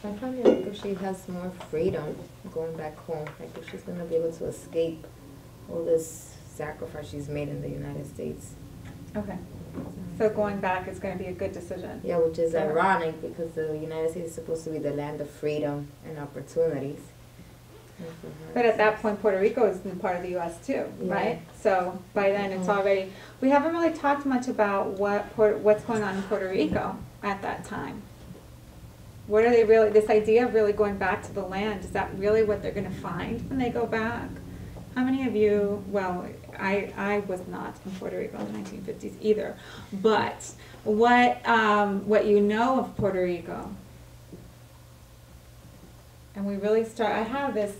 I find like if she has more freedom going back home, like if she's gonna be able to escape all this sacrifice she's made in the United States. Okay. So going back is going to be a good decision. Yeah, which is Yeah. ironic because the United States is supposed to be the land of freedom and opportunities. And for her, But at that point, Puerto Rico is in part of the U.S. too, Yeah. right? So by then, it's already. We haven't really talked much about what's going on in Puerto Rico at that time. What are they really? This idea of really going back to the land, is that really what they're going to find when they go back? How many of you? Well, I was not in Puerto Rico in the 1950s either. But what you know of Puerto Rico? And we really start. I have this.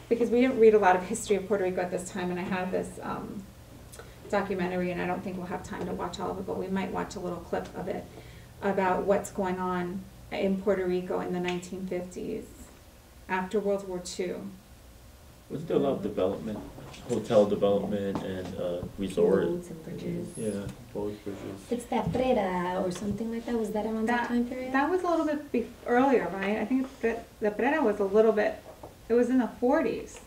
Because we didn't read a lot of history of Puerto Rico at this time, and I have this documentary, and I don't think we'll have time to watch all of it, but we might watch a little clip of it about what's going on in Puerto Rico in the 1950s, after World War II. Wasn't there a lot of development, hotel development and resorts? Roads and bridges. Yeah, boat bridges. It's that Preda or something like that. Was that around that time period? That was a little bit earlier, right? I think that the Preda was a little bit, it was in the 40s.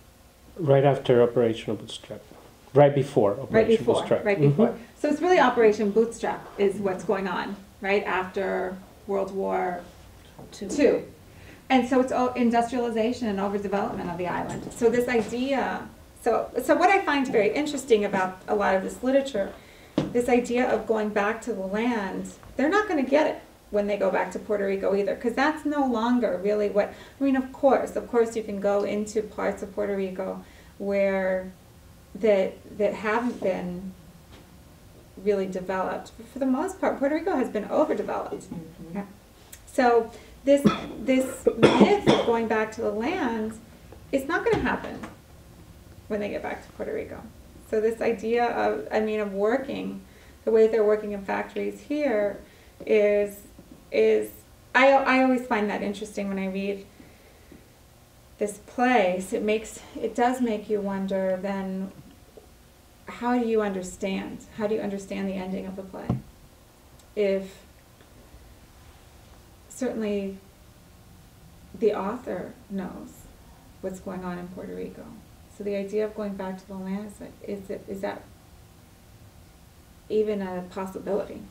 Right after Operation Bootstrap. Right before Operation Bootstrap. Right before. So it's really Operation Bootstrap is what's going on, right after World War II. And so it's all industrialization and overdevelopment of the island. So this idea, so what I find very interesting about a lot of this literature, this idea of going back to the land, they're not going to get it when they go back to Puerto Rico either, because that's no longer really what, I mean, of course you can go into parts of Puerto Rico where that haven't been really developed. But for the most part, Puerto Rico has been overdeveloped. Mm-hmm. Yeah. So this myth of going back to the land, it's not going to happen when they get back to Puerto Rico. So this idea of working, the way they're working in factories here is I always find that interesting when I read this place. It does make you wonder then, how do you understand the ending of the play? If certainly the author knows what's going on in Puerto Rico. So the idea of going back to the land, is that even a possibility?